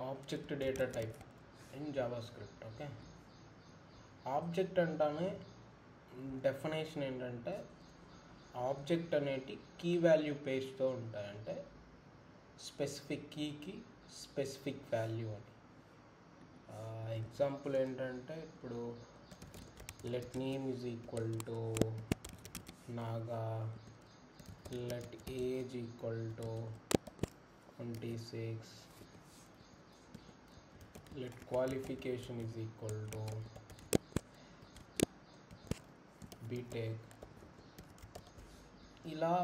Object data type in JavaScript. Okay, object అంటానే definition ఏంటంటే object అనేటి కీ వాల్యూ పేజ్తో ఉంటాయి. అంటే స్పెసిఫిక్ కీకి స్పెసిఫిక్ వాల్యూ అని. ఎగ్జాంపుల్ ఏంటంటే ఇప్పుడు let name is equal to Naga, let age equal to 26, let qualification is equal to btech. ఇలా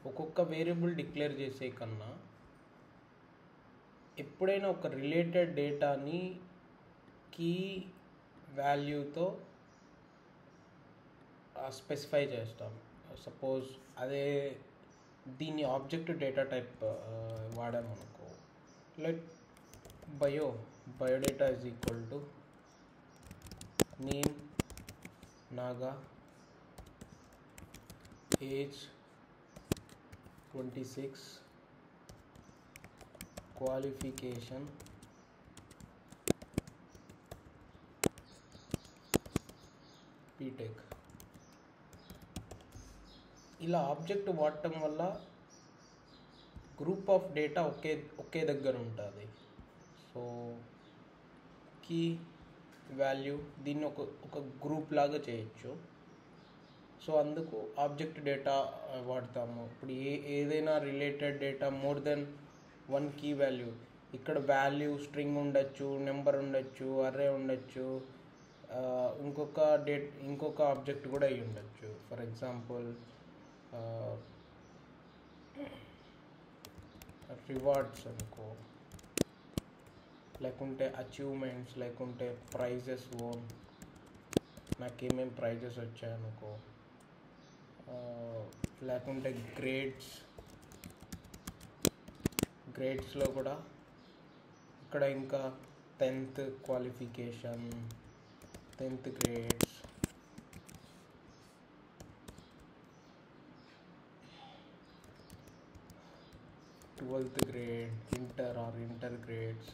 ఒక్కొక్క వేరియబుల్ డిక్లేర్ చేసే కన్నా ఎప్పుడైనా ఒక రిలేటెడ్ డేటాని కీ వాల్యూతో స్పెసిఫై చేస్తాం. సపోజ్ అదే దీన్ని ఆబ్జెక్ట్ డేటా టైప్ వాడామనుకో, let biodata is equal to name Naga, age 26, qualification BTech. ఇలా ఆబ్జెక్ట్ వాడటం వల్ల గ్రూప్ ఆఫ్ డేటా ఒకే దగ్గర ఉంటుంది. సో కీ వాల్యూ దీన్ని ఒక గ్రూప్ లాగా చేయొచ్చు. సో అందుకు ఆబ్జెక్ట్ డేటా వాడతాము. ఇప్పుడు ఏదైనా related data more than one key value, ఇక్కడ వాల్యూ స్ట్రింగ్ ఉండొచ్చు, నెంబర్ ఉండొచ్చు, అర్రే ఉండొచ్చు, ఇంకొక ఆబ్జెక్ట్ కూడా అయి ఉండొచ్చు. ఫర్ ఎగ్జాంపుల్ రివార్డ్స్ అనుకో, లేకుంటే అచీవ్మెంట్స్, లేకుంటే ప్రైజెస్ ఓన్, నాకేమేమి ప్రైజెస్ వచ్చాయనుకో, లేకుంటే గ్రేడ్స్లో కూడా ఇక్కడ ఇంకా 10th qualification, 10th grades, 12th grade, inter grades.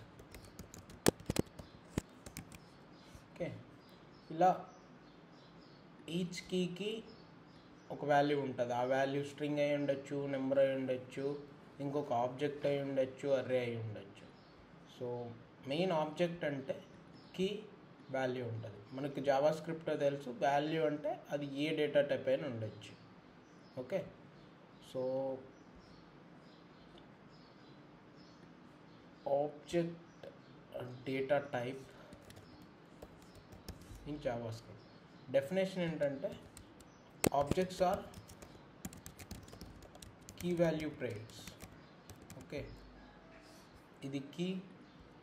Okay, ఇలా ఈచ్ కీకి ఒక వాల్యూ ఉంటుంది. ఆ వాల్యూ స్ట్రింగ్ అయి ఉండొచ్చు, నెంబర్ అయి ఉండొచ్చు, ఇంకొక ఆబ్జెక్ట్ అయి ఉండొచ్చు, అర్రే అయి ఉండొచ్చు. సో మెయిన్ ఆబ్జెక్ట్ అంటే కీ వాల్యూ ఉంటుంది. మనకి జావాస్క్రిప్ట్లో తెలుసు వాల్యూ అంటే అది ఏ డేటా టైప్ అయినా ఉండొచ్చు. Okay, so object data type in JavaScript definition ఏంటంటే objects are key value pairs. Okay, ఇది కీ,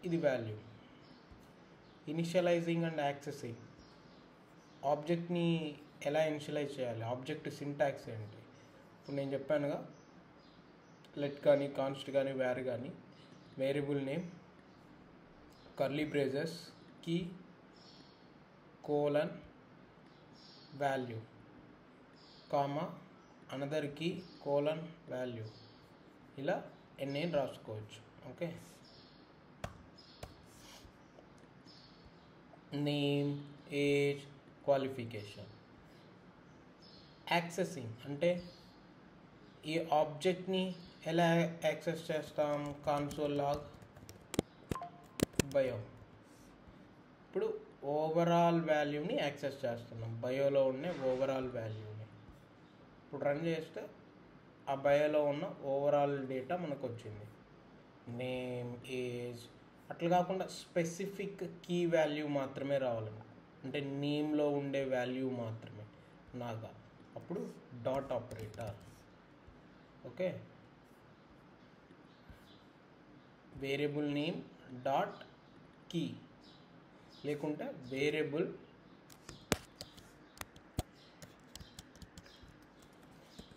ఇది వాల్యూ. ఇనిషియలైజింగ్ అండ్ యాక్సెసింగ్, ఆబ్జెక్ట్ని ఎలా ఇనిషియలైజ్ చేయాలి, ఆబ్జెక్ట్ సింటాక్స్ ఏంటి. ఇప్పుడు నేను చెప్పానుగా, లెట్ కానీ కాన్స్ట్ కానీ వేర్ కానీ variable name, curly braces, key, colon, value, comma, another key, colon, value. ఇలా ఎన్ని రాసుకోవచ్చు. Okay, name, age, qualification. Accessing అంటే ఈ ఆబ్జెక్ట్ని ఎలా యాక్సెస్ చేస్తాం, కన్సోల్ లాగ్ బయో. ఇప్పుడు ఓవరాల్ వాల్యూని యాక్సెస్ చేస్తున్నాం, బయోలో ఉన్న ఓవరాల్ వాల్యూని. ఇప్పుడు రన్ చేస్తే ఆ బయోలో ఉన్న ఓవరాల్ డేటా మనకు వచ్చింది, నేమ్, ఏజ్. అట్లా కాకుండా స్పెసిఫిక్ కీ వాల్యూ మాత్రమే రావాలన్నమాట, అంటే నేమ్లో ఉండే వాల్యూ మాత్రమే నాగా, అప్పుడు dot operator. Okay, variable name dot key, లేకుంటే వేరియబుల్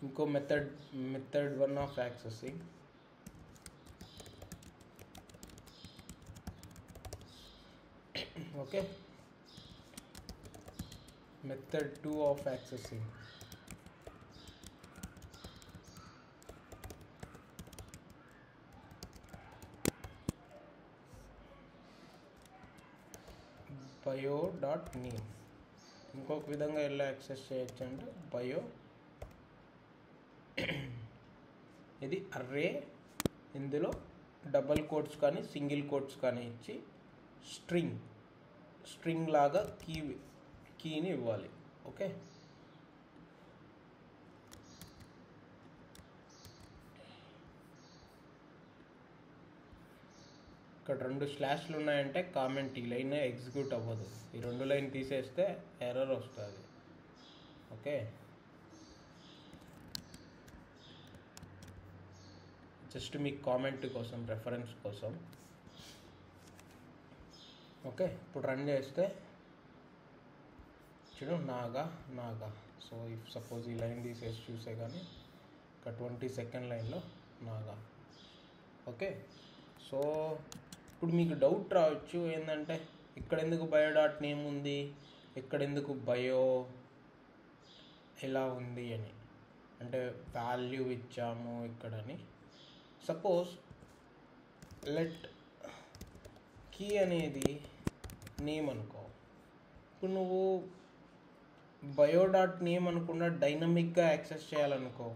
ఇంకో method 1 of accessing. Okay, method 2 of accessing. Bio dot name. ఇంకొక విధంగా ఎలా యాక్సెస్ చేయొచ్చు అంటే బయో, ఇది అర్రే, ఇందులో డబల్ కోట్స్ కానీ సింగిల్ కోట్స్ కానీ ఇచ్చి స్ట్రింగ్ లాగా కీని ఇవ్వాలి. ఓకే, ఇక్కడ 2 స్లాష్లు ఉన్నాయంటే కామెంట్ ఈ లైన్ ఎగ్జిక్యూట్ అవ్వదు. ఈ 2 లైన్ తీసేస్తే ఎర్రర్ వస్తుంది. ఓకే, జస్ట్ మీ కామెంట్ కోసం, రెఫరెన్స్ కోసం. ఓకే, ఇప్పుడు రన్ చేస్తే చూడు నాగా. సో ఇఫ్ సపోజ్ ఈ లైన్ తీసేసి చూసే కానీ ఇక్కడ 22nd లైన్లో నాగా. ఓకే, సో ఇప్పుడు మీకు డౌట్ రావచ్చు ఏంటంటే ఇక్కడ ఎందుకు బయో డాట్ నేమ్ ఉంది, ఇక్కడ ఎందుకు బయో ఎలా ఉంది అని. అంటే వాల్యూ ఇచ్చాము ఇక్కడని. సపోజ్ లెట్ కీ అనేది నేమ్ అనుకో. ఇప్పుడు నువ్వు బయో డాట్ నేమ్ అనుకున్న డైనమిక్గా యాక్సెస్ చేయాలనుకో,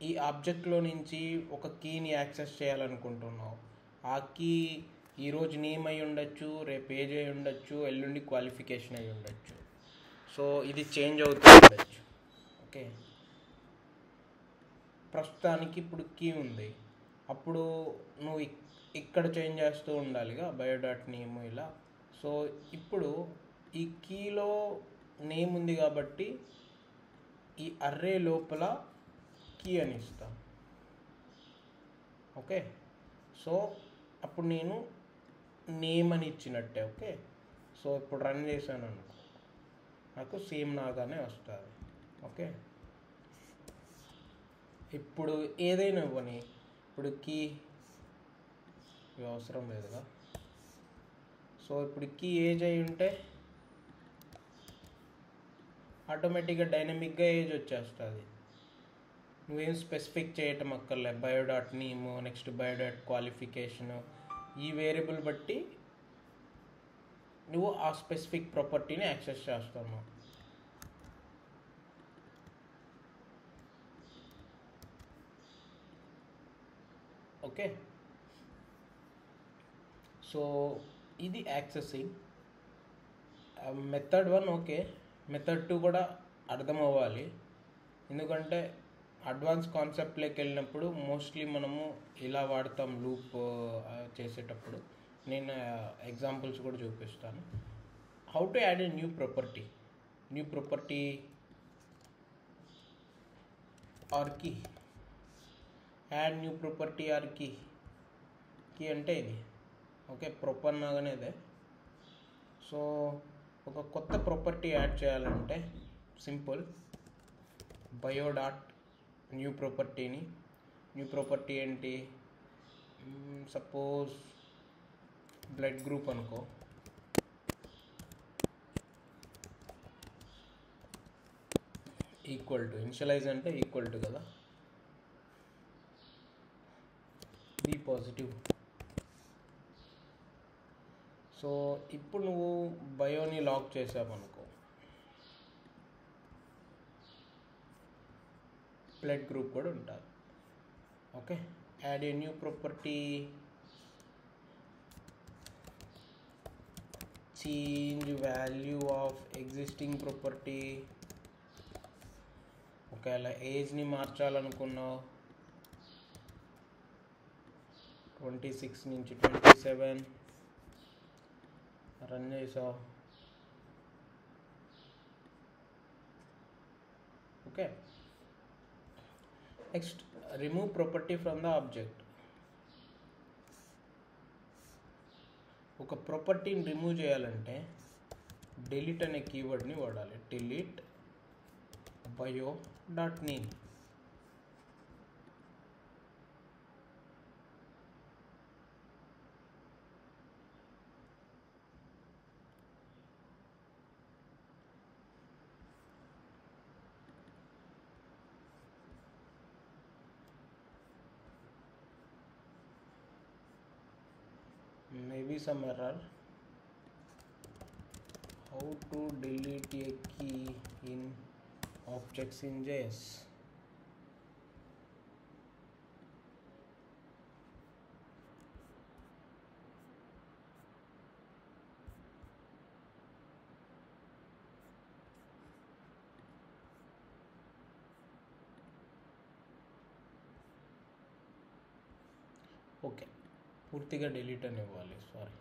ఈ ఆబ్జెక్ట్లో నుంచి ఒక కీని యాక్సెస్ చేయాలనుకుంటున్నావు. ఆ కీ ఈరోజు నేమ్ అయి ఉండొచ్చు, రేపు ఏజ్ అయి ఉండొచ్చు, ఎల్లుండి క్వాలిఫికేషన్ అయి ఉండొచ్చు. సో ఇది చేంజ్ అవుతూ ఉండొచ్చు. ఓకే, ప్రస్తుతానికి ఇప్పుడు కీ ఉంది, అప్పుడు నువ్వు ఇక్కడ చేంజ్ చేస్తూ ఉండాలిగా బయో డాట్ నేమ్ ఇలా. సో ఇప్పుడు ఈ కీలో నేమ్ ఉంది కాబట్టి ఈ అర్రే లోపల కీ అని ఇస్తాం. ఓకే, సో అప్పుడు నేను నేమ్ అని ఇచ్చినట్టే. ఓకే, సో ఇప్పుడు రన్ చేశాను అనుకో, నాకు సేమ్ నాగానే వస్తుంది. ఓకే, ఇప్పుడు ఏదైనా ఇవ్వని, ఇప్పుడు కీ అవసరం లేదుగా. సో ఇప్పుడు కీ ఏజ్ అయి ఉంటే ఆటోమేటిక్గా డైనమిక్గా ఏజ్ వచ్చేస్తుంది. నువ్వేం స్పెసిఫిక్ చేయటం అక్కర్లే. Bio dot name, next bio dot qualification, ఈ వేరియబుల్ బట్టి నువ్వు ఆ స్పెసిఫిక్ ప్రాపర్టీని యాక్సెస్ చేస్తావు. ఓకే, సో ఇది యాక్సెసింగ్ మెథడ్ 1. ఓకే, మెథడ్ 2 కూడా అర్థం అవ్వాలి. ఎందుకంటే అడ్వాన్స్ కాన్సెప్ట్లోకి వెళ్ళినప్పుడు మోస్ట్లీ మనము ఇలా వాడతాం లూప్ చేసేటప్పుడు. నేను ఎగ్జాంపుల్స్ కూడా చూపిస్తాను. How to add a new property or key. Add new property or key అంటే ఇది. ఓకే, ప్రొపర్ నాగానేదే. సో ఒక కొత్త ప్రాపర్టీ యాడ్ చేయాలంటే simple, bio dot new property ఏంటి, సపోజ్ బ్లడ్ గ్రూప్ అనుకో. ఈక్వల్ టు, ఇనిషియలైజ్ అంటే ఈక్వల్ టు కదా, బి పాజిటివ్. సో ఇప్పుడు నువ్వు బయోని లాక్ చేసావనుకో, బ్లడ్ గ్రూప్ కూడా ఉంటుంది. Okay, add a new property, change value of existing property. ఒకవేళ ఏజ్ని మార్చాలనుకున్నావు, 26 నుంచి 27 రన్ చేసావు. Okay, next remove property from the object. ఒక ప్రాపర్టీని రిమూవ్ చేయాలంటే డిలీట్ అనే కీవర్డ్ని వాడాలి. Delete bio dot name. be some error. How to delete a key in objects in JS? Okay, పూర్తిగా డిలీట్ అని ఇవ్వాలి. సారీ.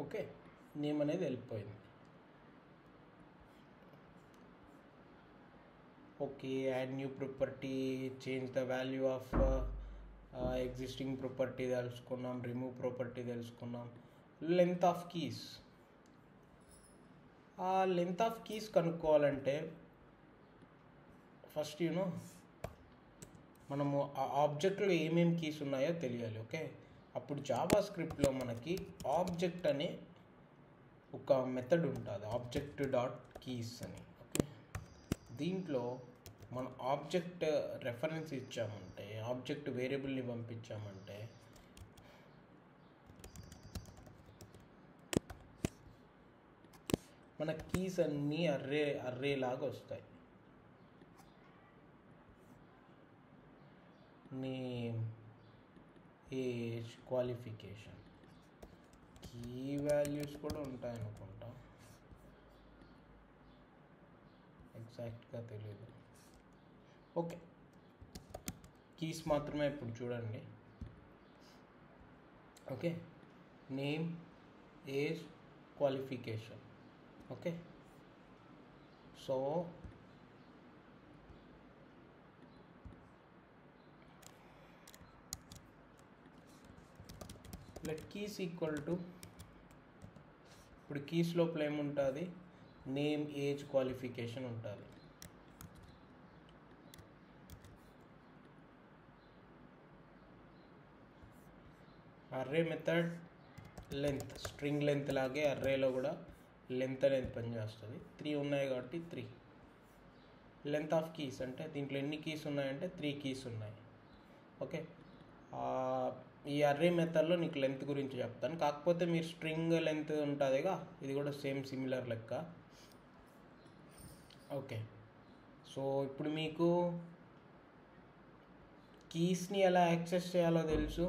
ఓకే, నేమ్ అనేది వెళ్ళిపోయింది. Okay, add new property, change the value of existing property తెలుసుకున్నాం, remove property తెలుసుకున్నాం. Length of keys, ఆ length of keys కనుక్కోవాలంటే first మనము ఆ ఆబ్జెక్ట్లో ఏమేమి కీస్ ఉన్నాయో తెలియాలి. ఓకే, అప్పుడు జావా స్క్రిప్ట్లో మనకి ఆబ్జెక్ట్ అనే ఒక మెథడ్ ఉంటుంది, ఆబ్జెక్ట్ డాట్ కీస్ అని. ఓకే, దీంట్లో మన ఆబ్జెక్ట్ రెఫరెన్స్ ఇచ్చామంటే, ఆబ్జెక్ట్ వేరియబుల్ని పంపించామంటే మన కీస్ అన్నీ అర్రే లాగా వస్తాయి. Name, age, qualification, key values కూడా ఉంటాయి అనుకుంటా, ఎగ్జాక్ట్గా తెలియదు. ఓకే, కీస్ మాత్రమే ఇప్పుడు చూడండి. Okay, name, age, qualification. Okay, so let keys equal to, ఇప్పుడు కీస్ లోపల ఏముంటుంది, నేమ్, ఏజ్, క్వాలిఫికేషన్ ఉంటుంది. Array method length, string length లాగే అర్రేలో కూడా లెంత్ అనేది పనిచేస్తుంది. 3 ఉన్నాయి కాబట్టి 3. లెంత్ ఆఫ్ కీస్ అంటే దీంట్లో ఎన్ని కీస్ ఉన్నాయంటే 3 కీస్ ఉన్నాయి. ఓకే, ఈ అర్రే మెథడ్లో నీకు లెంత్ గురించి చెప్తాను, కాకపోతే మీరు స్ట్రింగ్ లెంత్ ఉంటుందిగా, ఇది కూడా సేమ్ సిమిలర్ లెక్క. ఓకే, సో ఇప్పుడు మీకు కీస్ని ఎలా యాక్సెస్ చేయాలో తెలుసు,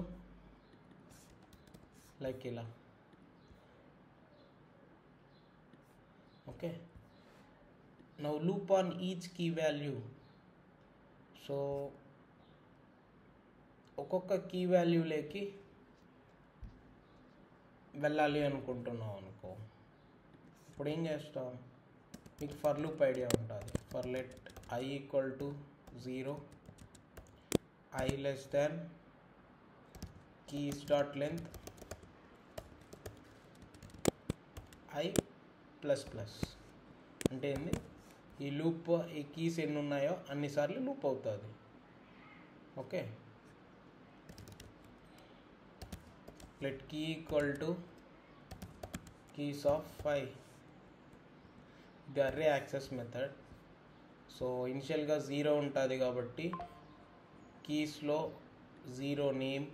లైక్ ఇలా. Okay, now loop on each key value. So ఒక్కొక్క కీ వాల్యూలోకి వెళ్ళాలి అనుకుంటున్నాం అనుకో, ఇప్పుడు ఏం చేస్తాం, మీకు ఫర్ లూప్ ఐడియా ఉంటుంది. For let I equal to 0, I less than keys dot length I plus plus. అంటే ఏంది, ఈ లూప్, ఈ కీస్ ఎన్ని ఉన్నాయో అన్నిసార్లు లూప్ అవుతుంది. Okay, let key equal to keys of 5. ఇది అర్రే యాక్సెస్ మెథడ్. సో ఇనిషియల్గా 0 ఉంటుంది కాబట్టి కీస్లో 0 నేమ్,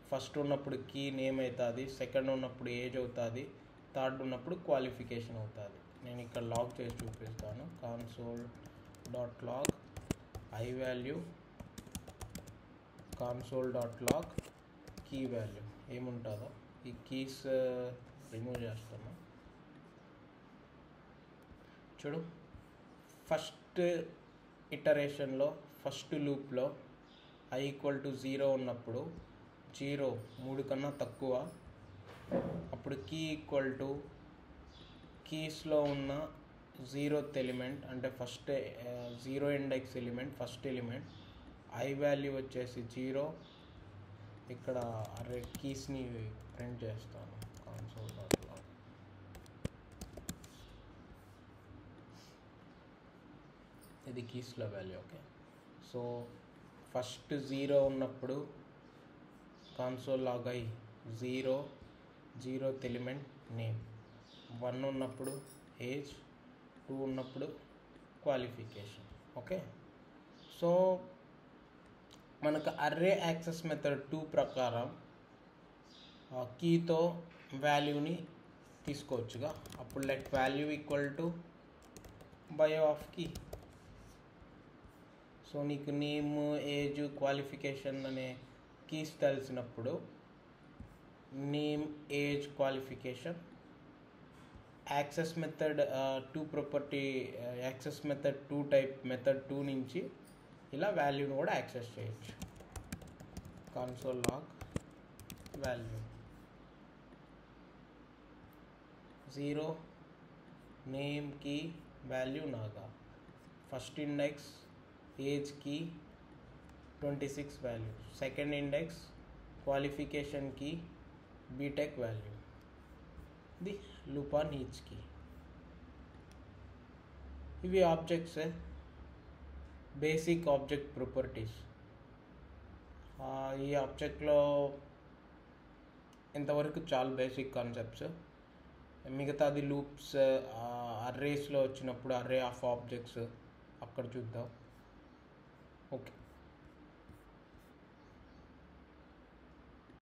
ఫస్ట్ ఉన్నప్పుడు కీ నేమ్ అవుతుంది, సెకండ్ ఉన్నప్పుడు ఏజ్ అవుతుంది, థర్డ్ ఉన్నప్పుడు క్వాలిఫికేషన్ అవుతుంది. నేను ఇక్కడ లాగ్ చేసి చూపిస్తాను. Console dot log I value, console dot log key value ఏముంటుందో. ఈ కీస్ రిమూవ్ చేస్తాను. చూడు, ఫస్ట్ ఇటరేషన్లో, ఫస్ట్ లూప్లో I ఈక్వల్ టు 0 ఉన్నప్పుడు 0 3 కన్నా తక్కువ, అప్పుడు కీ ఈక్వల్ టు కీస్లో ఉన్న 0th ఎలిమెంట్, అంటే first 0 index element, first element, I value వచ్చేసి 0. ఇక్కడ అరే కీస్ని ప్రింట్ చేస్తాను. కాన్సోల్ డాట్ లాగ్ ఇది కీస్లో వాల్యూ. ఓకే, సో ఫస్ట్ 0 ఉన్నప్పుడు console log I 0, 0th element name, 1 ఉన్నప్పుడు ఏజ్, 2 ఉన్నప్పుడు క్వాలిఫికేషన్. ఓకే, సో మనకు అర్రే యాక్సెస్ మెథడ్ 2 ప్రకారం కీతో వాల్యూని తీసుకోవచ్చుగా. అప్పుడు let value equal to bio of key. So నీకు నేమ్, ఏజ్, క్వాలిఫికేషన్ అనే కీస్ తెలిసినప్పుడు name, age, qualification access method 2 property access method 2 type method 2 నుంచి ఇలా వాల్యూని కూడా యాక్సెస్ చేయొచ్చు. Console log value 0 name key value నాగా, first index age key 26 value, second index qualification key BTech value, the loop on each key. ఇవి objects, basic object properties. ఈ ఆబ్జెక్ట్లో ఇంతవరకు చాలా బేసిక్ కాన్సెప్ట్స్. మిగతాది లూప్స్, అర్రేస్లో వచ్చినప్పుడు అర్రే ఆఫ్ ఆబ్జెక్ట్స్ అక్కడ చూద్దాం. ఓకే.